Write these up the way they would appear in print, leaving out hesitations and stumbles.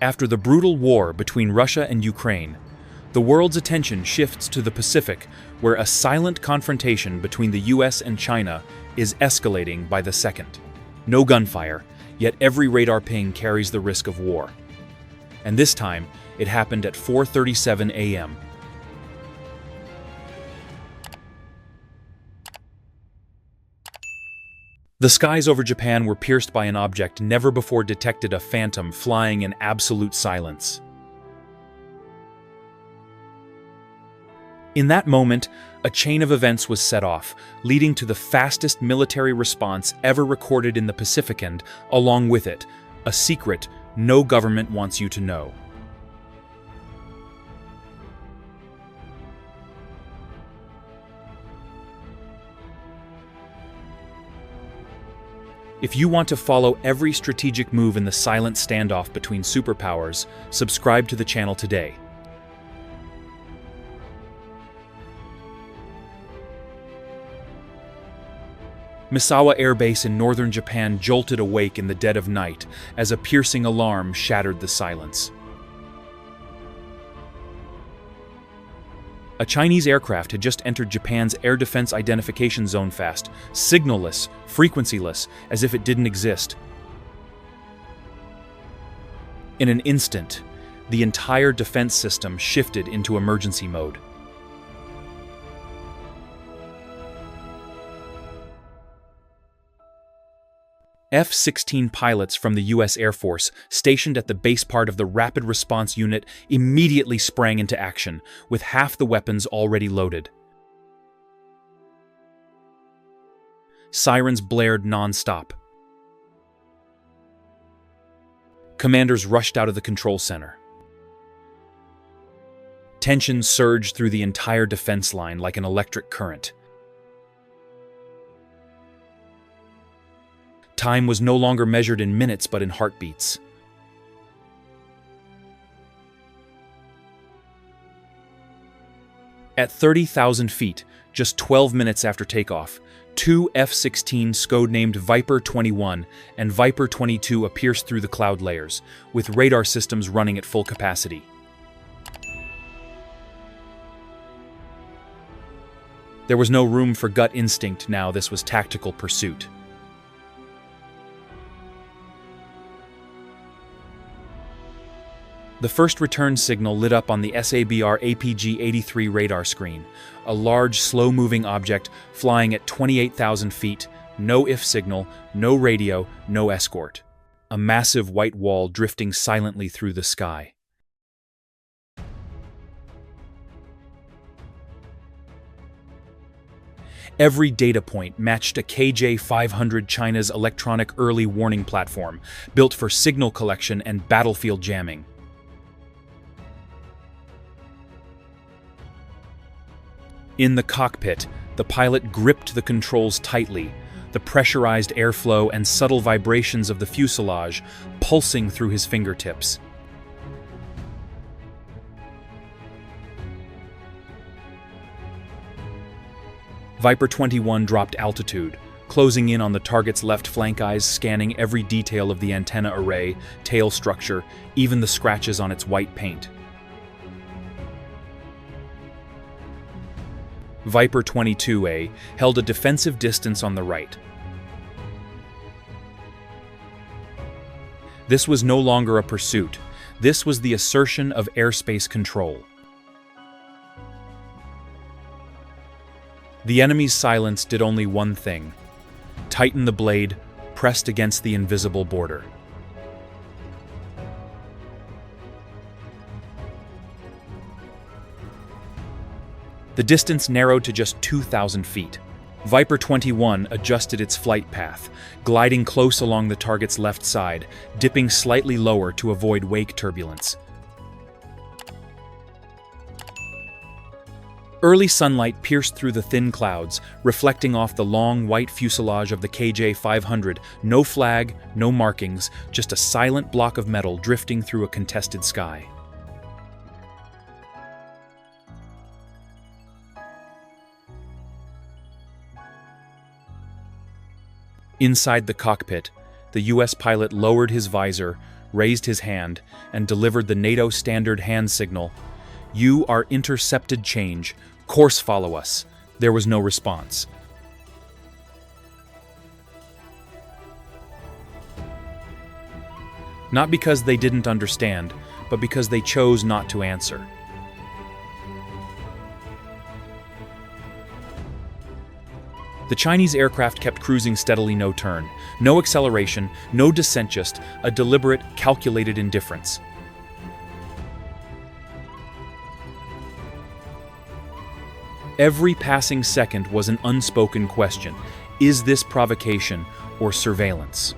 After the brutal war between Russia and Ukraine, the world's attention shifts to the Pacific, where a silent confrontation between the US and China is escalating by the second. No gunfire, yet every radar ping carries the risk of war. And this time, it happened at 4:37 a.m. The skies over Japan were pierced by an object never before detected, a phantom flying in absolute silence. In that moment, a chain of events was set off, leading to the fastest military response ever recorded in the Pacific, and, along with it, a secret no government wants you to know. If you want to follow every strategic move in the silent standoff between superpowers, subscribe to the channel today. Misawa Air Base in northern Japan jolted awake in the dead of night as a piercing alarm shattered the silence. A Chinese aircraft had just entered Japan's air defense identification zone fast, signalless, frequencyless, as if it didn't exist. In an instant, the entire defense system shifted into emergency mode. F-16 pilots from the U.S. Air Force, stationed at the base part of the Rapid Response Unit, immediately sprang into action, with half the weapons already loaded. Sirens blared non-stop. Commanders rushed out of the control center. Tension surged through the entire defense line like an electric current. Time was no longer measured in minutes but in heartbeats. At 30,000 feet, just 12 minutes after takeoff, two F-16s codenamed Viper 21 and Viper 22 pierced through the cloud layers, with radar systems running at full capacity. There was no room for gut instinct now. This was tactical pursuit. The first return signal lit up on the SABR APG-83 radar screen, a large, slow-moving object flying at 28,000 feet, no IF signal, no radio, no escort. A massive white wall drifting silently through the sky. Every data point matched a KJ-500, China's electronic early warning platform, built for signal collection and battlefield jamming. In the cockpit, the pilot gripped the controls tightly, the pressurized airflow and subtle vibrations of the fuselage pulsing through his fingertips. Viper 21 dropped altitude, closing in on the target's left flank, eyes scanning every detail of the antenna array, tail structure, even the scratches on its white paint. Viper 22A held a defensive distance on the right. This was no longer a pursuit. This was the assertion of airspace control. The enemy's silence did only one thing: tighten the blade, pressed against the invisible border. The distance narrowed to just 2,000 feet. Viper 21 adjusted its flight path, gliding close along the target's left side, dipping slightly lower to avoid wake turbulence. Early sunlight pierced through the thin clouds, reflecting off the long white fuselage of the KJ-500. No flag, no markings, just a silent block of metal drifting through a contested sky. Inside the cockpit, the U.S. pilot lowered his visor, raised his hand, and delivered the NATO standard hand signal, "You are intercepted change. Course follow us." There was no response. Not because they didn't understand, but because they chose not to answer. The Chinese aircraft kept cruising steadily, no turn, no acceleration, no descent, just a deliberate, calculated indifference. Every passing second was an unspoken question. Is this provocation or surveillance?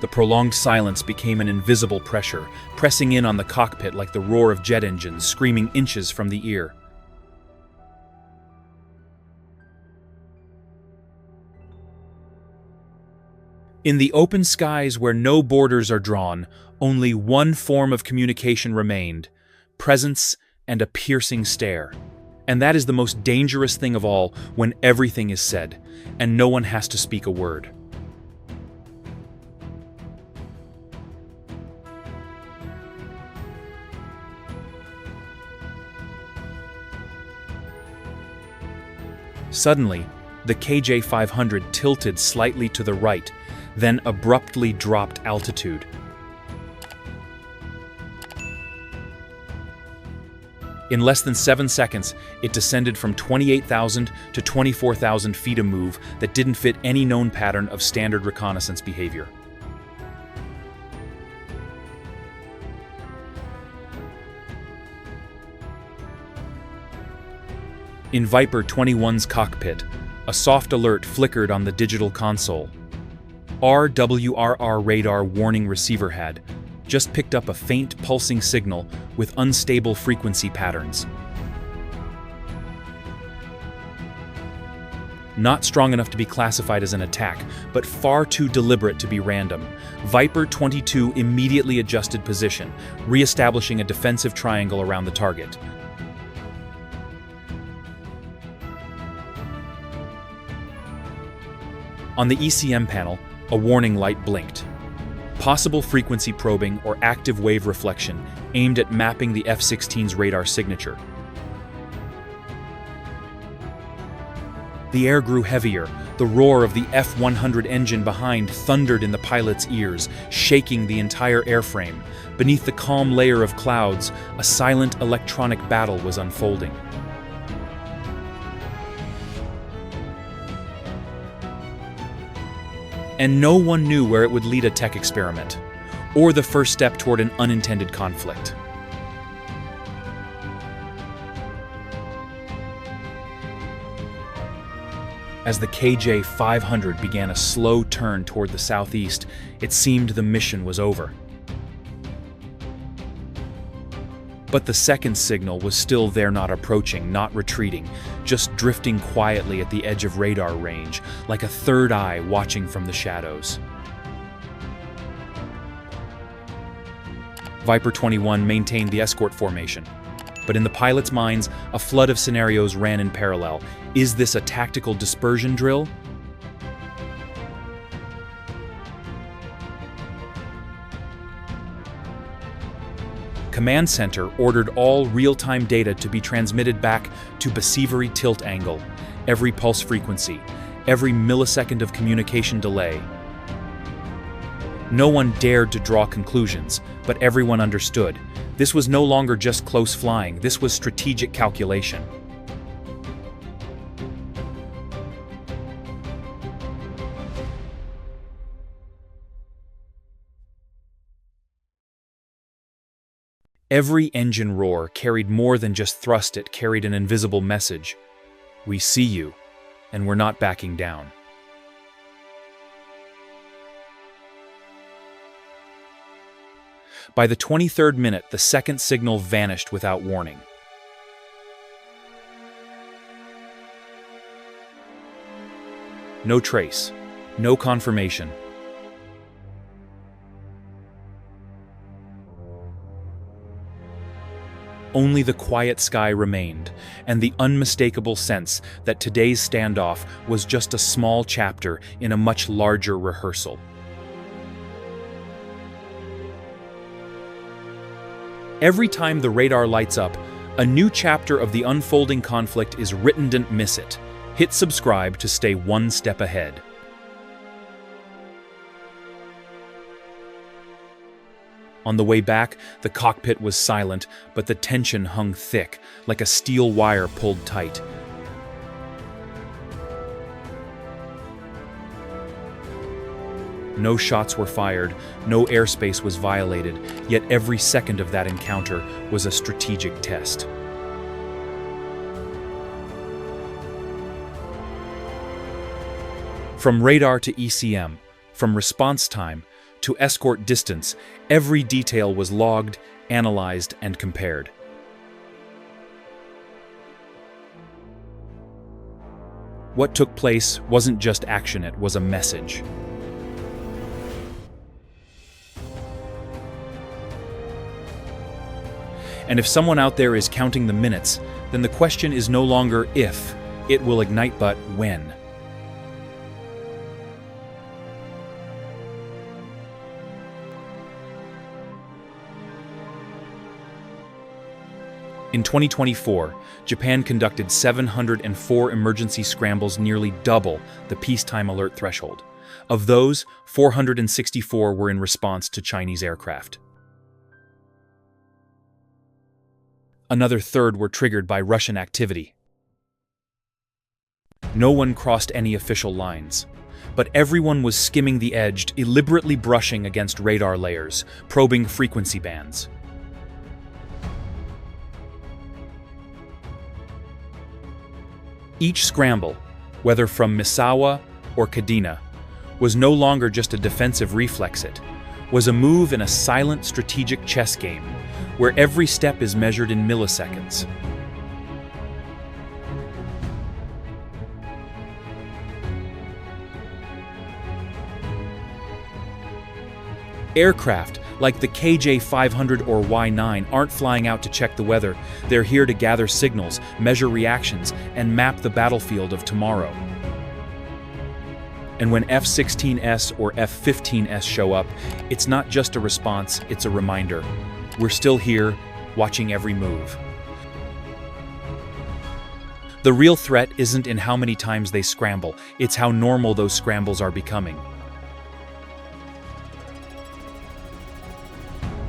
The prolonged silence became an invisible pressure, pressing in on the cockpit like the roar of jet engines, screaming inches from the ear. In the open skies where no borders are drawn, only one form of communication remained: presence and a piercing stare. And that is the most dangerous thing of all when everything is said, and no one has to speak a word. Suddenly, the KJ-500 tilted slightly to the right, then abruptly dropped altitude. In less than 7 seconds, it descended from 28,000 to 24,000 feet, a move that didn't fit any known pattern of standard reconnaissance behavior. In Viper 21's cockpit, a soft alert flickered on the digital console. RWRR radar warning receiver had just picked up a faint pulsing signal with unstable frequency patterns. Not strong enough to be classified as an attack, but far too deliberate to be random. Viper 22 immediately adjusted position, re-establishing a defensive triangle around the target. On the ECM panel, a warning light blinked. Possible frequency probing or active wave reflection aimed at mapping the F-16's radar signature. The air grew heavier. The roar of the F-100 engine behind thundered in the pilot's ears, shaking the entire airframe. Beneath the calm layer of clouds, a silent electronic battle was unfolding. And no one knew where it would lead, a tech experiment, or the first step toward an unintended conflict. As the KJ-500 began a slow turn toward the southeast, it seemed the mission was over. But the second signal was still there, not approaching, not retreating, just drifting quietly at the edge of radar range, like a third eye watching from the shadows. Viper 21 maintained the escort formation, but in the pilots' minds, a flood of scenarios ran in parallel. Is this a tactical dispersion drill? Command Center ordered all real-time data to be transmitted back to Basivary tilt angle, every pulse frequency, every millisecond of communication delay. No one dared to draw conclusions, but everyone understood. This was no longer just close flying, this was strategic calculation. Every engine roar carried more than just thrust, it carried an invisible message. We see you, and we're not backing down. By the 23rd minute, the second signal vanished without warning. No trace, no confirmation. Only the quiet sky remained, and the unmistakable sense that today's standoff was just a small chapter in a much larger rehearsal. Every time the radar lights up, a new chapter of the unfolding conflict is written. Don't miss it. Hit subscribe to stay one step ahead. On the way back, the cockpit was silent, but the tension hung thick, like a steel wire pulled tight. No shots were fired, no airspace was violated, yet every second of that encounter was a strategic test. From radar to ECM, from response time to escort distance, every detail was logged, analyzed, and compared. What took place wasn't just action, it was a message. And if someone out there is counting the minutes, then the question is no longer if it will ignite, but when. In 2024, Japan conducted 704 emergency scrambles, nearly double the peacetime alert threshold. Of those, 464 were in response to Chinese aircraft. Another third were triggered by Russian activity. No one crossed any official lines, but everyone was skimming the edge, deliberately brushing against radar layers, probing frequency bands. Each scramble, whether from Misawa or Kadena, was no longer just a defensive reflex, it was a move in a silent strategic chess game, where every step is measured in milliseconds. Aircraft like the KJ-500 or Y-9 aren't flying out to check the weather. They're here to gather signals, measure reactions, and map the battlefield of tomorrow. And when F-16S or F-15S show up, it's not just a response, it's a reminder. We're still here, watching every move. The real threat isn't in how many times they scramble, it's how normal those scrambles are becoming.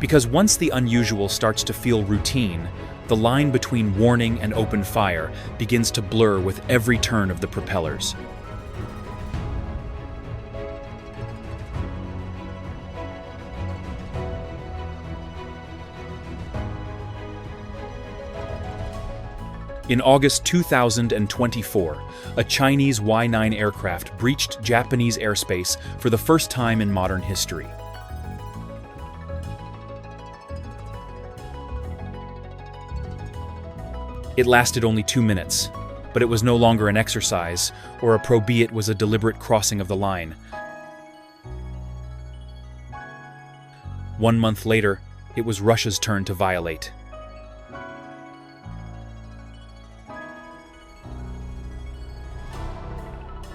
Because once the unusual starts to feel routine, the line between warning and open fire begins to blur with every turn of the propellers. In August 2024, a Chinese Y-9 aircraft breached Japanese airspace for the first time in modern history. It lasted only 2 minutes, but it was no longer an exercise or a probe, it was a deliberate crossing of the line. 1 month later, it was Russia's turn to violate.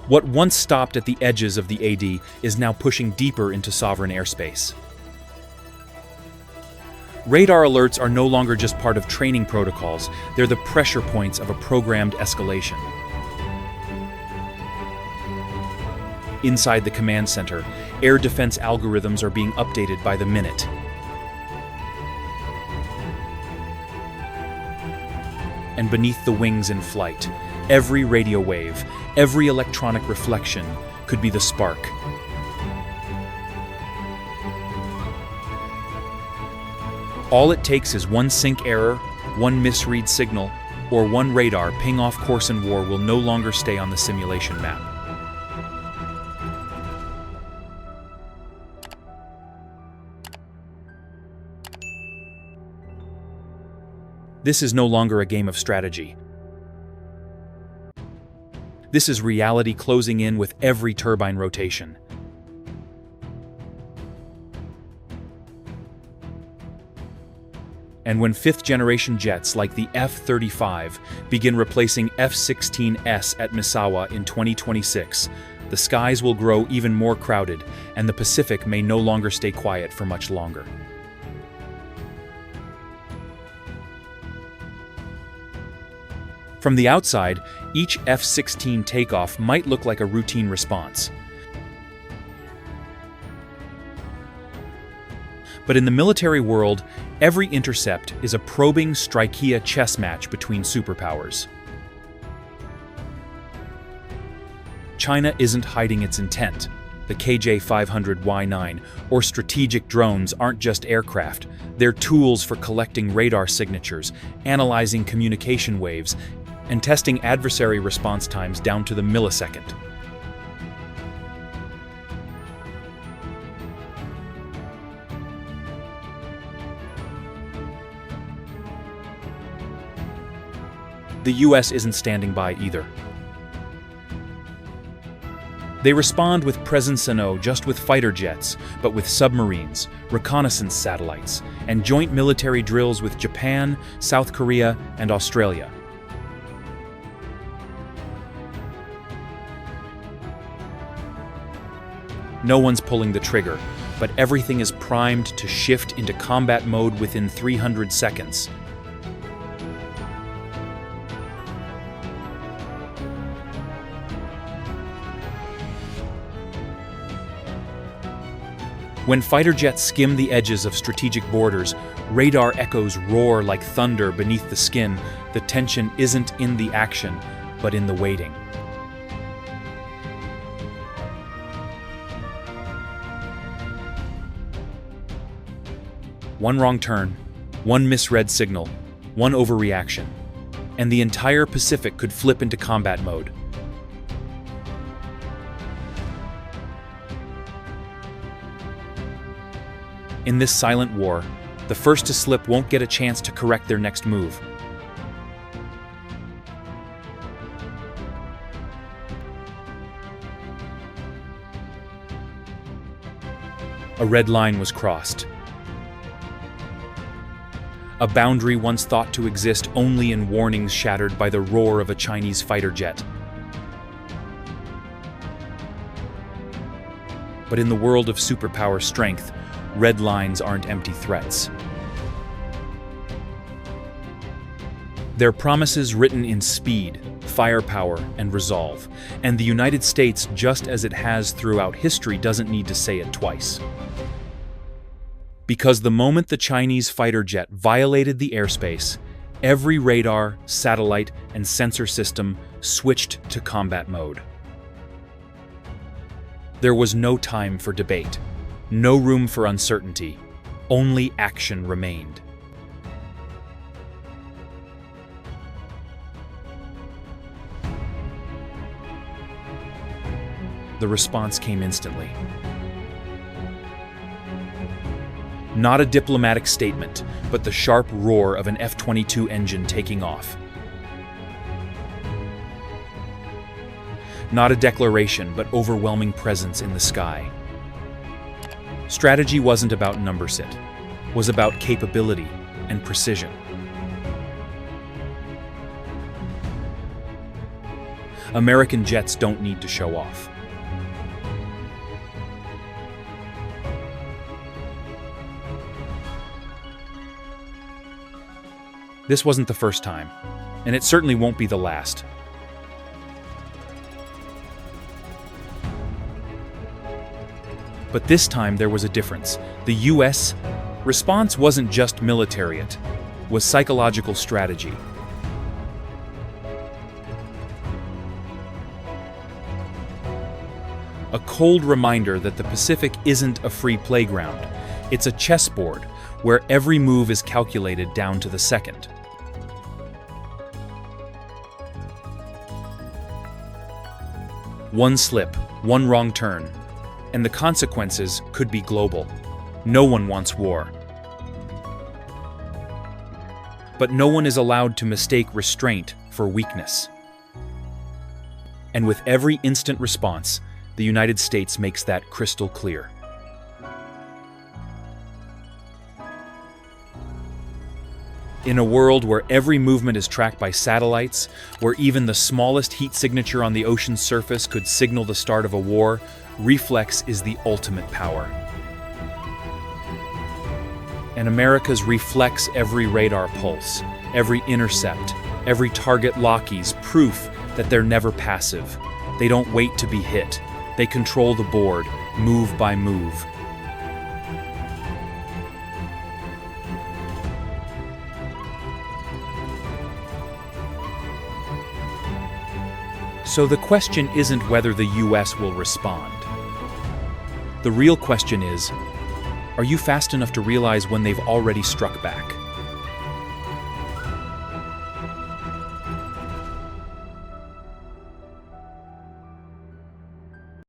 What once stopped at the edges of the AD is now pushing deeper into sovereign airspace. Radar alerts are no longer just part of training protocols, they're the pressure points of a programmed escalation. Inside the command center, air defense algorithms are being updated by the minute. And beneath the wings in flight, every radio wave, every electronic reflection could be the spark. All it takes is one sync error, one misread signal, or one radar ping off course, and war will no longer stay on the simulation map. This is no longer a game of strategy. This is reality closing in with every turbine rotation. And when fifth-generation jets like the F-35 begin replacing F-16S at Misawa in 2026, the skies will grow even more crowded, and the Pacific may no longer stay quiet for much longer. From the outside, each F-16 takeoff might look like a routine response. But in the military world, every intercept is a probing Strikia chess match between superpowers. China isn't hiding its intent. The KJ-500Y9 or strategic drones aren't just aircraft. They're tools for collecting radar signatures, analyzing communication waves, and testing adversary response times down to the millisecond. The US isn't standing by either. They respond with presence just with fighter jets, but with submarines, reconnaissance satellites, and joint military drills with Japan, South Korea, and Australia. No one's pulling the trigger, but everything is primed to shift into combat mode within 300 seconds. When fighter jets skim the edges of strategic borders, radar echoes roar like thunder beneath the skin. The tension isn't in the action, but in the waiting. One wrong turn, one misread signal, one overreaction, and the entire Pacific could flip into combat mode. In this silent war, the first to slip won't get a chance to correct their next move. A red line was crossed. A boundary once thought to exist only in warnings shattered by the roar of a Chinese fighter jet. But in the world of superpower strength, red lines aren't empty threats. They're promises written in speed, firepower, and resolve, and the United States, just as it has throughout history, doesn't need to say it twice. Because the moment the Chinese fighter jet violated the airspace, every radar, satellite, and sensor system switched to combat mode. There was no time for debate, no room for uncertainty, only action remained. The response came instantly. Not a diplomatic statement, but the sharp roar of an F-22 engine taking off. Not a declaration, but overwhelming presence in the sky. Strategy wasn't about numbers, it was about capability and precision. American jets don't need to show off. This wasn't the first time, and it certainly won't be the last. But this time there was a difference. The US response wasn't just military, it was psychological strategy. A cold reminder that the Pacific isn't a free playground. It's a chessboard where every move is calculated down to the second. One slip, one wrong turn, and the consequences could be global. No one wants war. But no one is allowed to mistake restraint for weakness. And with every instant response, the United States makes that crystal clear. In a world where every movement is tracked by satellites, where even the smallest heat signature on the ocean's surface could signal the start of a war, reflex is the ultimate power. And America's reflects every radar pulse, every intercept, Every target locky's proof that they're never passive. They don't wait to be hit. They control the board, move by move. So the question isn't whether the US will respond. The real question is, are you fast enough to realize when they've already struck back?